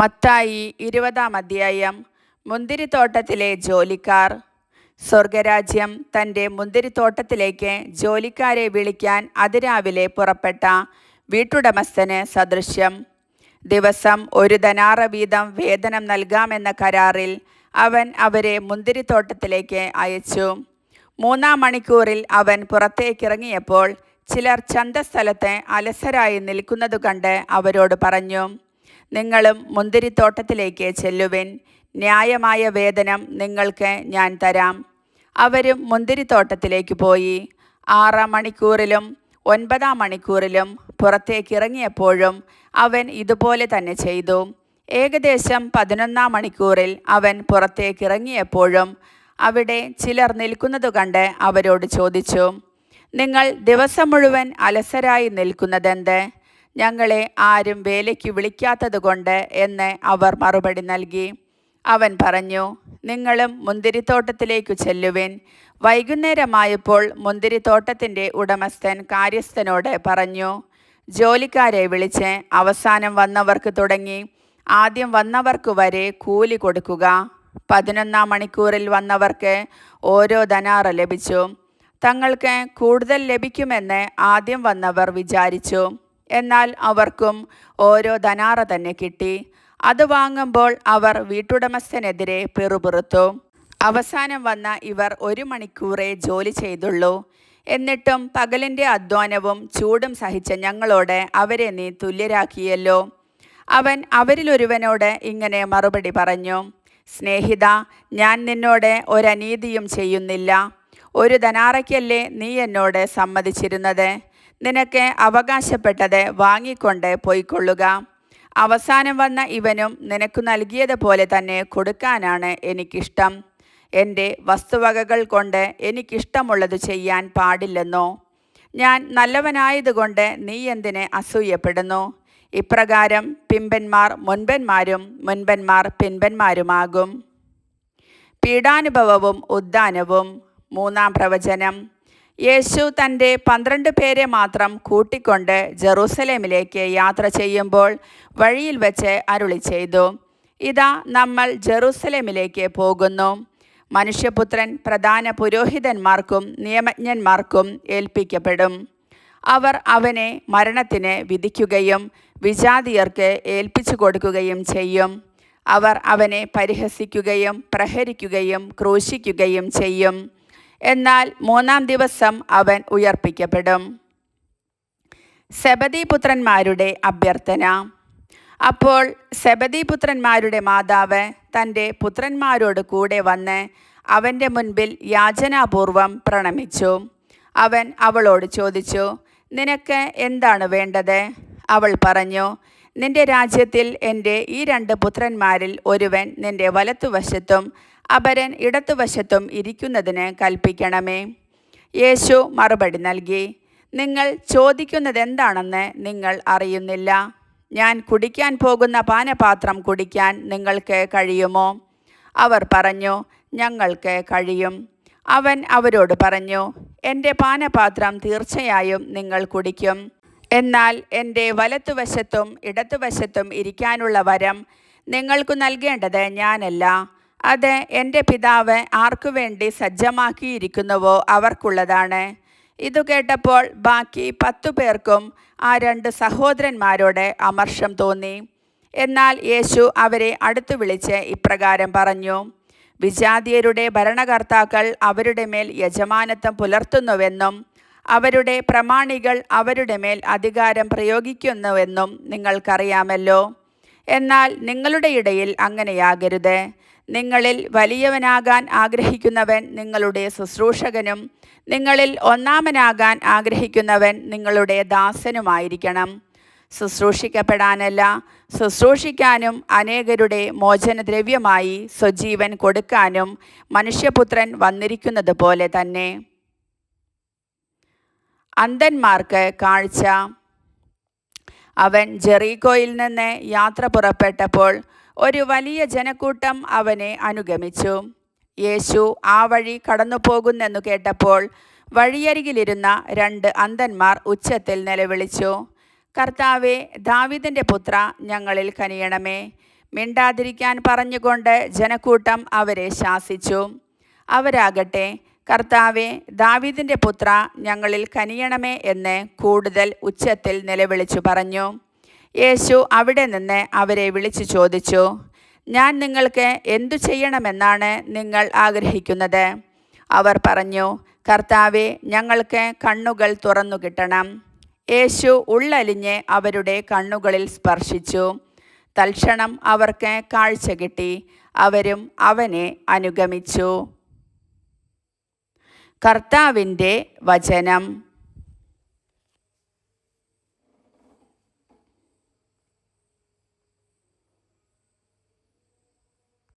മത്തായി 20-ാം അധ്യായം. മുന്തിരിത്തോട്ടത്തിലെ ജോലിക്കാർ. സ്വർഗരാജ്യം തൻ്റെ മുന്തിരിത്തോട്ടത്തിലേക്ക് ജോലിക്കാരെ വിളിക്കാൻ അതിരാവിലെ പുറപ്പെട്ട വീട്ടുടമസ്ഥന് സദൃശ്യം. ദിവസം 1 ദനാറ വീതം വേതനം നൽകാമെന്ന കരാറിൽ അവൻ അവരെ മുന്തിരിത്തോട്ടത്തിലേക്ക് അയച്ചു. 3-ാം മണിക്കൂറിൽ അവൻ പുറത്തേക്കിറങ്ങിയപ്പോൾ ചിലർ ചന്തസ്ഥലത്ത് അലസരായി നിൽക്കുന്നതു കണ്ട് അവരോട് പറഞ്ഞു, നിങ്ങളും മുന്തിരിത്തോട്ടത്തിലേക്ക് ചെല്ലുവിൻ, ന്യായമായ വേതനം നിങ്ങൾക്ക് ഞാൻ തരാം. അവരും മുന്തിരിത്തോട്ടത്തിലേക്ക് പോയി. 6-ാം മണിക്കൂറിലും 9-ാം മണിക്കൂറിലും പുറത്തേക്കിറങ്ങിയപ്പോഴും അവൻ ഇതുപോലെ തന്നെ ചെയ്തു. ഏകദേശം 11-ാം മണിക്കൂറിൽ അവൻ പുറത്തേക്കിറങ്ങിയപ്പോഴും അവിടെ ചിലർ നിൽക്കുന്നതു കണ്ട് അവരോട് ചോദിച്ചു, നിങ്ങൾ ദിവസം മുഴുവൻ അലസരായി നിൽക്കുന്നതെന്ത്? ഞങ്ങളെ ആരും വേലയ്ക്ക് വിളിക്കാത്തതുകൊണ്ട് എന്ന് അവർ മറുപടി നൽകി. അവൻ പറഞ്ഞു, നിങ്ങളും മുന്തിരിത്തോട്ടത്തിലേക്കു ചെല്ലുവിൻ. വൈകുന്നേരമായപ്പോൾ മുന്തിരിത്തോട്ടത്തിൻ്റെ ഉടമസ്ഥൻ കാര്യസ്ഥനോട് പറഞ്ഞു, ജോലിക്കാരെ വിളിച്ച് അവസാനം വന്നവർക്ക് തുടങ്ങി ആദ്യം വന്നവർക്ക് വരെ കൂലി കൊടുക്കുക. 11-ാം മണിക്കൂറിൽ വന്നവർക്ക് ഓരോ ദനാറ ലഭിച്ചു. തങ്ങൾക്ക് കൂടുതൽ ലഭിക്കുമെന്ന് ആദ്യം വന്നവർ വിചാരിച്ചു. എന്നാൽ അവർക്കും ഓരോ ദനാറ തന്നെ കിട്ടി. അത് വാങ്ങുമ്പോൾ അവർ വീട്ടുടമസ്ഥനെതിരെ പിറുപിറുത്തു. അവസാനം വന്ന ഇവർ 1 മണിക്കൂറേ ജോലി ചെയ്തുള്ളൂ. എന്നിട്ടും പകലിൻ്റെ അധ്വാനവും ചൂടും സഹിച്ച ഞങ്ങളോട് അവരെ നീ തുല്യരാക്കിയല്ലോ. അവൻ അവരിലൊരുവനോട് ഇങ്ങനെ മറുപടി പറഞ്ഞു, സ്നേഹിത, ഞാൻ നിന്നോട് ഒരനീതിയും ചെയ്യുന്നില്ല. 1 ദനാറയ്ക്കല്ലേ നീ എന്നോട് സമ്മതിച്ചിരുന്നത്? നിനക്ക് അവകാശപ്പെട്ടത് വാങ്ങിക്കൊണ്ട് പോയിക്കൊള്ളുക. അവസാനം വന്ന ഇവനും നിനക്ക് നൽകിയതുപോലെ തന്നെ കൊടുക്കാനാണ് എനിക്കിഷ്ടം. എൻ്റെ വസ്തുവകകൾ കൊണ്ട് എനിക്കിഷ്ടമുള്ളത് ചെയ്യാൻ പാടില്ലെന്നോ? ഞാൻ നല്ലവനായതുകൊണ്ട് നീ എന്തിന് അസൂയപ്പെടുന്നു? ഇപ്രകാരം പിമ്പന്മാർ മുൻപന്മാരും മുൻപന്മാർ പിൻപന്മാരുമാകും. പീഡാനുഭവവും ഉദ്ധാനവും. 3-ാം പ്രവചനം. യേശു തൻ്റെ 12 പേരെ മാത്രം കൂട്ടിക്കൊണ്ട് ജെറൂസലേമിലേക്ക് യാത്ര ചെയ്യുമ്പോൾ വഴിയിൽ വെച്ച് അരുളി ചെയ്തു, ഇതാ നമ്മൾ ജെറൂസലേമിലേക്ക് പോകുന്നു. മനുഷ്യപുത്രൻ പ്രധാന പുരോഹിതന്മാർക്കും നിയമജ്ഞന്മാർക്കും ഏൽപ്പിക്കപ്പെടും. അവർ അവനെ മരണത്തിന് വിധിക്കുകയും വിജാതിയർക്ക് ഏൽപ്പിച്ചു കൊടുക്കുകയും ചെയ്യും. അവർ അവനെ പരിഹസിക്കുകയും പ്രഹരിക്കുകയും ക്രൂശിക്കുകയും ചെയ്യും. എന്നാൽ 3-ാം ദിവസം അവൻ ഉയർപ്പിക്കപ്പെടും. സെബദീപുത്രന്മാരുടെ അഭ്യർത്ഥന. അപ്പോൾ സെബദീപുത്രന്മാരുടെ മാതാവ് തൻ്റെ പുത്രന്മാരോട് കൂടെ വന്ന് അവൻ്റെ മുൻപിൽ യാചനാപൂർവം പ്രണമിച്ചു. അവൻ അവളോട് ചോദിച്ചു, നിനക്ക് എന്താണ് വേണ്ടത്? അവൾ പറഞ്ഞു, നിന്റെ രാജ്യത്തിൽ എൻ്റെ ഈ 2 പുത്രന്മാരിൽ ഒരുവൻ നിന്റെ വലത്തുവശത്തും അപരൻ ഇടത്തുവശത്തും ഇരിക്കുന്നതിന് കൽപ്പിക്കണമേ. യേശു മറുപടി നൽകി, നിങ്ങൾ ചോദിക്കുന്നതെന്താണെന്ന് നിങ്ങൾ അറിയുന്നില്ല. ഞാൻ കുടിക്കാൻ പോകുന്ന പാനപാത്രം കുടിക്കാൻ നിങ്ങൾക്ക് കഴിയുമോ? അവർ പറഞ്ഞു, ഞങ്ങൾക്ക് കഴിയും. അവൻ അവരോട് പറഞ്ഞു, എൻ്റെ പാനപാത്രം തീർച്ചയായും നിങ്ങൾ കുടിക്കും. എന്നാൽ എൻ്റെ വലത്തുവശത്തും ഇടത്തുവശത്തും ഇരിക്കാനുള്ള വരം നിങ്ങൾക്കു നൽകേണ്ടത് ഞാനല്ല. അത് എൻ്റെ പിതാവ് ആർക്കുവേണ്ടി സജ്ജമാക്കിയിരിക്കുന്നുവോ അവർക്കുള്ളതാണ്. ഇതു കേട്ടപ്പോൾ ബാക്കി 10 പേർക്കും ആ 2 സഹോദരന്മാരോട് അമർഷം തോന്നി. എന്നാൽ യേശു അവരെ അടുത്തു വിളിച്ച് ഇപ്രകാരം പറഞ്ഞു, വിജാതിയരുടെ ഭരണകർത്താക്കൾ അവരുടെ മേൽ യജമാനത്വം പുലർത്തുന്നുവെന്നും അവരുടെ പ്രമാണികൾ അവരുടെ മേൽ അധികാരം പ്രയോഗിക്കുന്നുവെന്നും നിങ്ങൾക്കറിയാമല്ലോ. എന്നാൽ നിങ്ങളുടെ ഇടയിൽ അങ്ങനെയാകരുത്. നിങ്ങളിൽ വലിയവനാകാൻ ആഗ്രഹിക്കുന്നവൻ നിങ്ങളുടെ ശുശ്രൂഷകനും നിങ്ങളിൽ ഒന്നാമനാകാൻ ആഗ്രഹിക്കുന്നവൻ നിങ്ങളുടെ ദാസനുമായിരിക്കണം. ശുശ്രൂഷിക്കപ്പെടാനല്ല, ശുശ്രൂഷിക്കാനും അനേകരുടെ മോചനദ്രവ്യമായി സ്വജീവൻ കൊടുക്കാനും മനുഷ്യപുത്രൻ വന്നിരിക്കുന്നത് പോലെ തന്നെ. അന്ധന്മാർക്ക് കാഴ്ച. അവൻ ജെറീക്കോയിൽ നിന്ന് യാത്ര പുറപ്പെട്ടപ്പോൾ ഒരു വലിയ ജനക്കൂട്ടം അവനെ അനുഗമിച്ചു. യേശു ആ വഴി കടന്നു പോകുന്നെന്നു കേട്ടപ്പോൾ വഴിയരികിലിരുന്ന 2 അന്ധന്മാർ ഉച്ചത്തിൽ നിലവിളിച്ചു, കർത്താവേ, ദാവീദിൻ്റെ പുത്ര, ഞങ്ങളിൽ കനിയണമേ. മിണ്ടാതിരിക്കാൻ പറഞ്ഞുകൊണ്ട് ജനക്കൂട്ടം അവരെ ശാസിച്ചു. അവരാകട്ടെ, കർത്താവേ, ദാവീദിൻ്റെ പുത്ര, ഞങ്ങളിൽ കനിയണമേ എന്ന് കൂടുതൽ ഉച്ചത്തിൽ നിലവിളിച്ചു പറഞ്ഞു. യേശു അവിടെ നിന്ന് അവരെ വിളിച്ചു ചോദിച്ചു, ഞാൻ നിങ്ങൾക്ക് എന്തു ചെയ്യണമെന്നാണ് നിങ്ങൾ ആഗ്രഹിക്കുന്നത്? അവർ പറഞ്ഞു, കർത്താവേ, ഞങ്ങൾക്ക് കണ്ണുകൾ തുറന്നു കിട്ടണം. യേശു ഉള്ളലിഞ്ഞ് അവരുടെ കണ്ണുകളിൽ സ്പർശിച്ചു. തൽക്ഷണം അവർക്ക് കാഴ്ച കിട്ടി. അവരും അവനെ അനുഗമിച്ചു. കർത്താവിൻ്റെ വചനം.